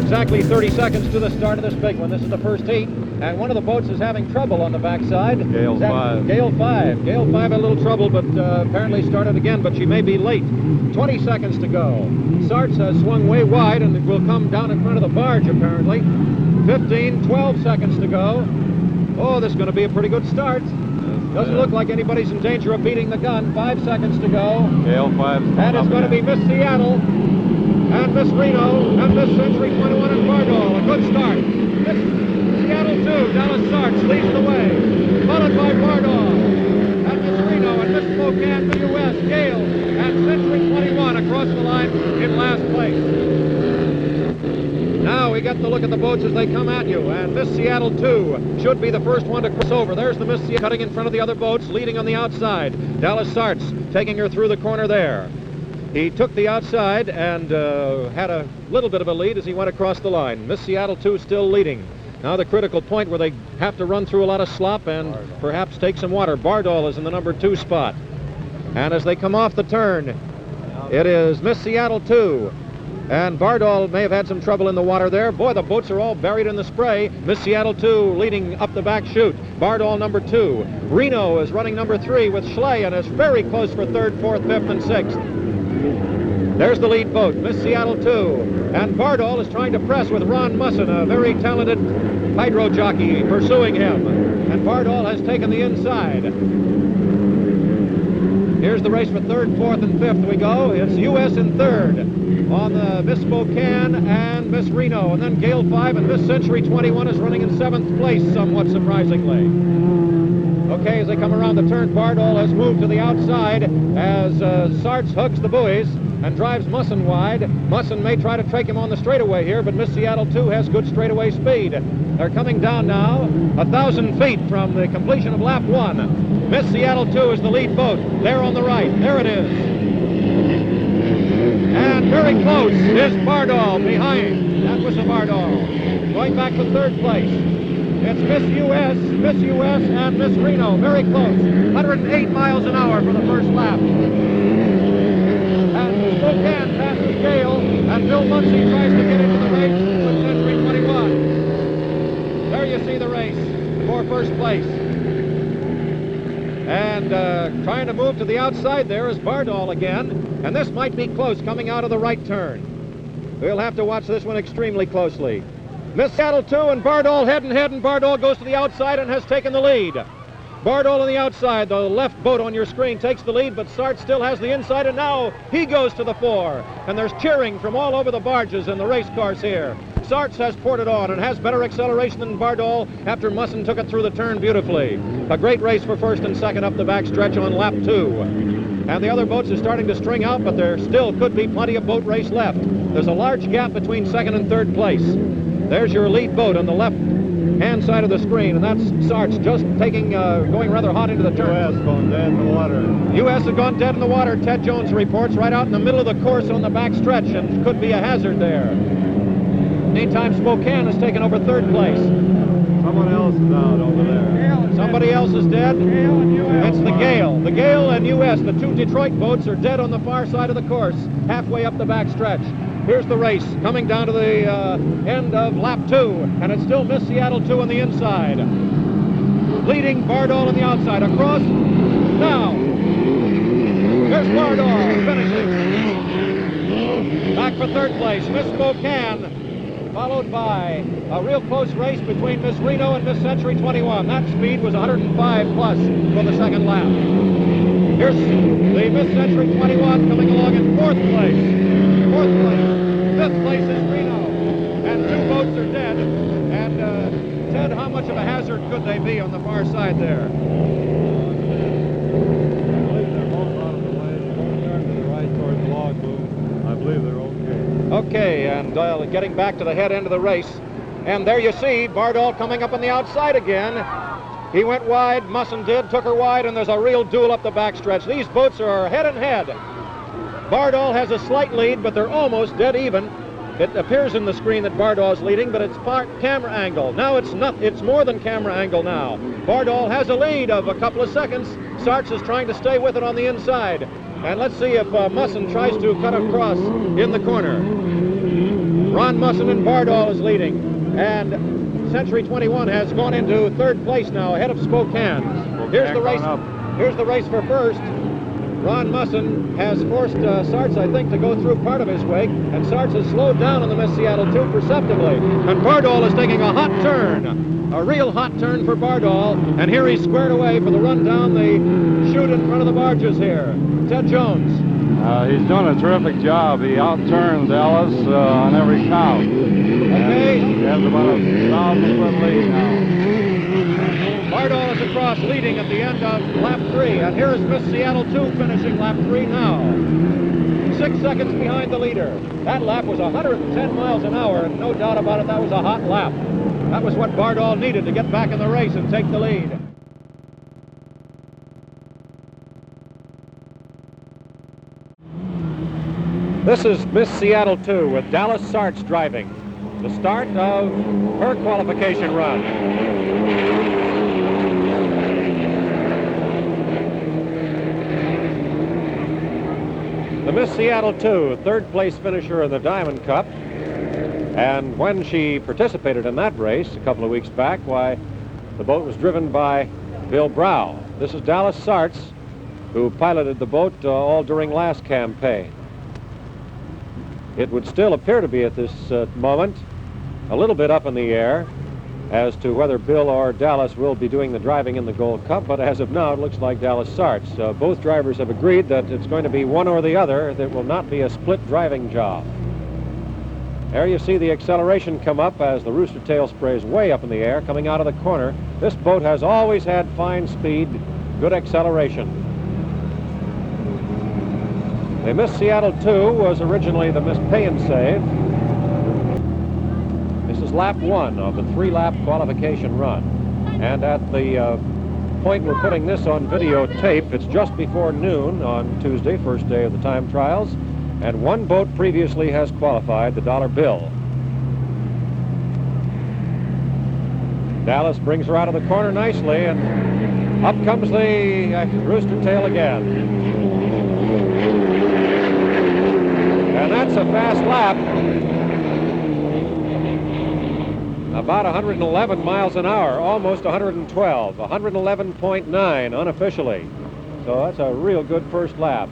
exactly 30 seconds to the start of this big one. This is the first heat, and one of the boats is having trouble on the backside. Gale 5. Gale 5. Gale 5 had a little trouble, but apparently started again, but she may be late. 20 seconds to go. Sarts has swung way wide, and it will come down in front of the barge, apparently. 12 seconds to go. Oh, this is going to be a pretty good start. Doesn't look like anybody's in danger of beating the gun. 5 seconds to go. Gale 5. And it's going to be Miss Seattle, and Miss Reno, and Miss Century 21 and Bardol. A good start. Miss Seattle 2, Dallas Sarts leads the way, followed by Bardol, and Miss Reno, and Miss Spokane, the U.S., Gale, and Century 21 across the line in last place. Now we get to look at the boats as they come at you, and Miss Seattle 2 should be the first one to cross over. There's the Miss Seattle cutting in front of the other boats, leading on the outside. Dallas Sarts taking her through the corner there. He took the outside and had a little bit of a lead as he went across the line. Miss Seattle 2 still leading. Now the critical point where they have to run through a lot of slop and perhaps take some water. Bardol is in the number 2 spot. And as they come off the turn, it is Miss Seattle 2. And Bardol may have had some trouble in the water there. Boy, the boats are all buried in the spray. Miss Seattle 2 leading up the back chute. Bardol number 2. Reno is running number 3 with Schley and is very close for 3rd, 4th, 5th, and 6th. There's the lead boat, Miss Seattle 2. And Bardol is trying to press with Ron Musson, a very talented hydro jockey, pursuing him. And Bardol has taken the inside. Here's the race for 3rd, 4th, and 5th we go. It's U.S. in 3rd on the Miss Spokane and Miss Reno. And then Gale 5 and Miss Century 21 is running in 7th place, somewhat surprisingly. Okay, as they come around the turn, Bardol has moved to the outside as Sarts hooks the buoys and drives Musson wide. Musson may try to take him on the straightaway here, but Miss Seattle 2 has good straightaway speed. They're coming down now 1,000 feet from the completion of lap 1. Miss Seattle 2 is the lead boat. There on the right. There it is. And very close is Bardol behind. That was the Bardol. Going back to 3rd place. It's Miss U.S., and Miss Reno. Very close. 108 miles an hour for the first lap. And Spokane passes Gale, and Bill Muncie tries to get into the race with Century 21. There you see the race for first place. And trying to move to the outside there is Bardol again. And this might be close coming out of the right turn. We'll have to watch this one extremely closely. Miss Seattle 2 and Bardol head and head, and Bardol goes to the outside and has taken the lead. Bardol on the outside, the left boat on your screen takes the lead, but Sarts still has the inside, and now he goes to the fore. And there's cheering from all over the barges in the race course here. Sarts has ported on and has better acceleration than Bardol after Musson took it through the turn beautifully. A great race for 1st and 2nd up the backstretch on lap 2. And the other boats are starting to string out, but there still could be plenty of boat race left. There's a large gap between 2nd and 3rd place. There's your lead boat on the left-hand side of the screen, and that's Sarts just going rather hot into the turn. U.S. gone dead in the water. U.S. has gone dead in the water, Ted Jones reports, right out in the middle of the course on the back stretch, and could be a hazard there. Meantime, Spokane has taken over 3rd place. Someone else is out over there. Somebody else is dead? Gale and U.S. It's the Gale. The Gale and U.S., the 2 Detroit boats, are dead on the far side of the course, halfway up the back stretch. Here's the race, coming down to the end of lap 2, and it's still Miss Seattle 2 on the inside. Leading Bardol on the outside. Across, now. There's Bardol, finishing. Back for 3rd place, Miss Spokane, followed by a real close race between Miss Reno and Miss Century 21. That speed was 105 plus for the 2nd lap. Here's the Miss Century 21 coming along in 4th place. 4th place. 5th place is Reno. And 2 boats are dead. And Ted, how much of a hazard could they be on the far side there? I believe they're both out of the way. Turn to the right towards the log boom. I believe they're okay. Okay, and getting back to the head end of the race. And there you see Bardol coming up on the outside again. He went wide, Musson did, took her wide, and there's a real duel up the backstretch. These boats are head and head. Bardol has a slight lead, but they're almost dead even. It appears in the screen that Bardol's leading, but it's part camera angle. Now it's not, it's more than camera angle now. Bardol has a lead of a couple of seconds. Sarts is trying to stay with it on the inside. And let's see if Musson tries to cut across in the corner. Ron Musson and Bardol is leading. And Century 21 has gone into third place now, ahead of Spokane. Here's the race. Here's the race for first. Ron Musson has forced Sarts, I think, to go through part of his wake, and Sarts has slowed down on the Miss Seattle 2 perceptibly. And Bardol is taking a hot turn, a real hot turn for Bardol, and here he's squared away for the run down the chute in front of the barges here. Ted Jones. He's doing a terrific job. He outturned Dallas on every count. Okay. He has about a 1,000-foot lead now. Bardol is across, leading at the end of lap 3. And here is Miss Seattle 2 finishing lap 3 now. 6 seconds behind the leader. That lap was 110 miles an hour, and no doubt about it, that was a hot lap. That was what Bardol needed to get back in the race and take the lead. This is Miss Seattle 2 with Dallas Sarts driving. The start of her qualification run. The Miss Seattle 2, third place finisher in the Diamond Cup. And when she participated in that race a couple of weeks back, why, the boat was driven by Bill Brow. This is Dallas Sarts, who piloted the boat all during last campaign. It would still appear to be at this moment a little bit up in the air as to whether Bill or Dallas will be doing the driving in the Gold Cup, but as of now it looks like Dallas Sarts. Both drivers have agreed that it's going to be one or the other. That will not be a split driving job. There you see the acceleration come up as the rooster tail sprays way up in the air coming out of the corner. This boat has always had fine speed, good acceleration. The Miss Seattle 2 was originally the Miss Pay and Save. This is lap 1 of the 3-lap qualification run. And at the point we're putting this on videotape, it's just before noon on Tuesday, first day of the time trials. And one boat previously has qualified, the Dollar Bill. Dallas brings her out of the corner nicely, and up comes the rooster tail again. And that's a fast lap. About 111 miles an hour, almost 112, 111.9 unofficially. So that's a real good first lap.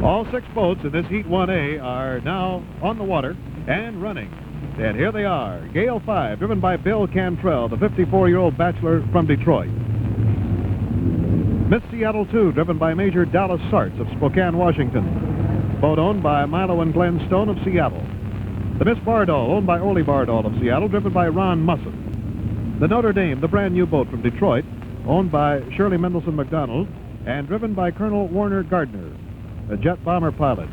All 6 boats in this Heat 1A are now on the water and running. And here they are. Gale 5, driven by Bill Cantrell, the 54-year-old bachelor from Detroit. Miss Seattle 2, driven by Major Dallas Sarts of Spokane, Washington. Boat owned by Milo and Glenn Stone of Seattle. The Miss Bardol, owned by Ole Bardol of Seattle, driven by Ron Musson. The Notre Dame, the brand new boat from Detroit, owned by Shirley Mendelson McDonald and driven by Colonel Warner Gardner, a jet bomber pilot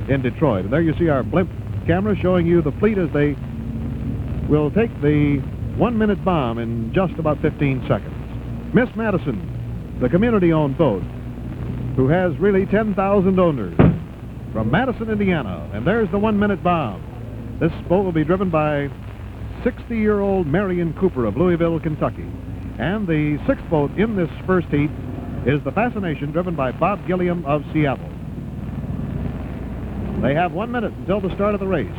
in Detroit. And there you see our blimp camera showing you the fleet as they will take the 1-minute bomb in just about 15 seconds. Miss Madison, the community-owned boat, who has really 10,000 owners, from Madison, Indiana. And there's the 1-minute bomb. This boat will be driven by 60-year-old Marion Cooper of Louisville, Kentucky. And the 6th boat in this first heat is the Fascination, driven by Bob Gilliam of Seattle. They have 1 minute until the start of the race.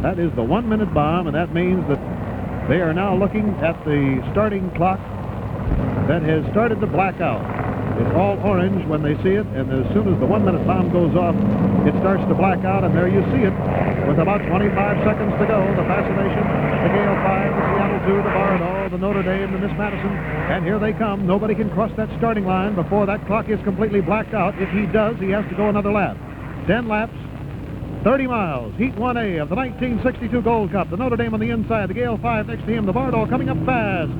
That is the 1-minute bomb, and that means that they are now looking at the starting clock that has started to black out. It's all orange when they see it, and as soon as the 1-minute bomb goes off, it starts to black out, and there you see it. With about 25 seconds to go, the Fascination, the Gale 5, the Seattle 2, the Bardol, the Notre Dame, the Miss Madison, and here they come. Nobody can cross that starting line before that clock is completely blacked out. If he does, he has to go another lap. 10 laps, 30 miles, Heat 1A of the 1962 Gold Cup. The Notre Dame on the inside, the Gale 5 next to him, the Bardol coming up fast.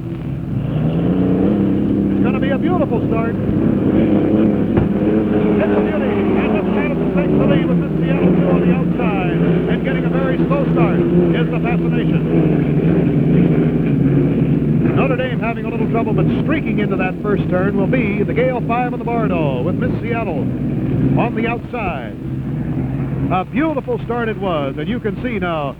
It's going to be a beautiful start. It's a beauty, and Miss Madison takes the lead with Miss Seattle 2 on the outside, and getting a very slow start is the Fascination. Notre Dame having a little trouble, but streaking into that first turn will be the Gale 5 on the Bardol with Miss Seattle on the outside. A beautiful start it was, and you can see now.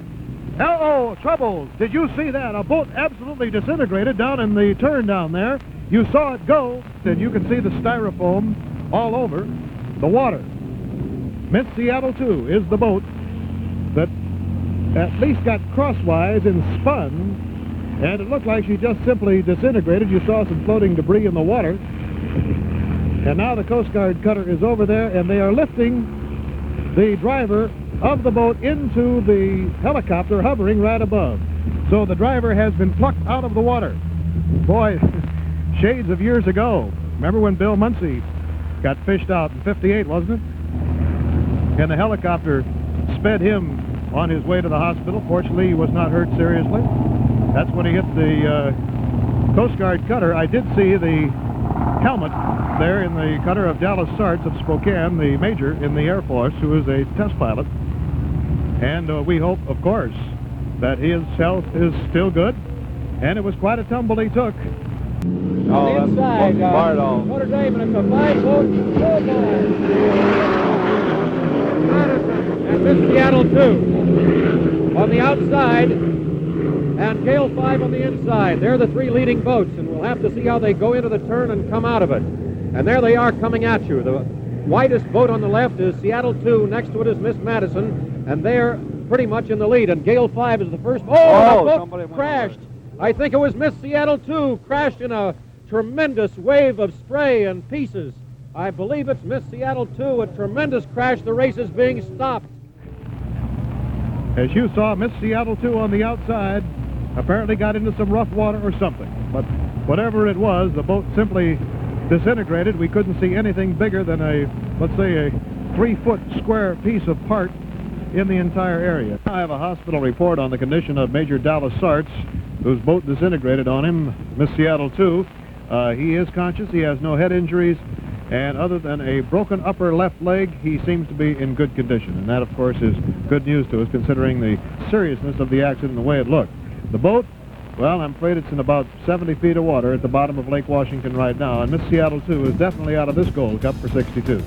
Uh-oh, troubles. Did you see that? A boat absolutely disintegrated down in the turn down there. You saw it go, and you can see the styrofoam all over the water. Miss Seattle 2 is the boat that at least got crosswise and spun, and it looked like she just simply disintegrated. You saw some floating debris in the water. And now the Coast Guard cutter is over there, and they are lifting the driver of the boat into the helicopter hovering right above. So the driver has been plucked out of the water. Boy, shades of years ago. Remember when Bill Muncie got fished out in '58, wasn't it? And the helicopter sped him on his way to the hospital. Fortunately, he was not hurt seriously. That's when he hit the Coast Guard cutter. I did see the helmet there in the cutter of Dallas Sarts of Spokane, the major in the Air Force, who is a test pilot. And we hope, of course, that his health is still good. And it was quite a tumble he took. On the inside, Bardol. Notre Dame, and it's a 5-boat and Miss Seattle 2 on the outside, and Gale 5 on the inside. They're the three leading boats, and we'll have to see how they go into the turn and come out of it. And there they are coming at you. The widest boat on the left is Seattle 2. Next to it is Miss Madison, and they're pretty much in the lead. And Gale 5 is the first. Oh, the boat crashed. I think it was Miss Seattle 2 crashed in a tremendous wave of spray and pieces. I believe it's Miss Seattle 2. A tremendous crash. The race is being stopped. As you saw, Miss Seattle 2 on the outside apparently got into some rough water or something. But whatever it was, the boat simply disintegrated. We couldn't see anything bigger than let's say a 3-foot square piece of part in the entire area. I have a hospital report on the condition of Major Dallas Sarts, whose boat disintegrated on him, Miss Seattle 2. He is conscious. He has no head injuries. And other than a broken upper left leg, he seems to be in good condition. And that, of course, is good news to us, considering the seriousness of the accident and the way it looked. The boat, well, I'm afraid it's in about 70 feet of water at the bottom of Lake Washington right now. And Miss Seattle 2 is definitely out of this Gold Cup for '62.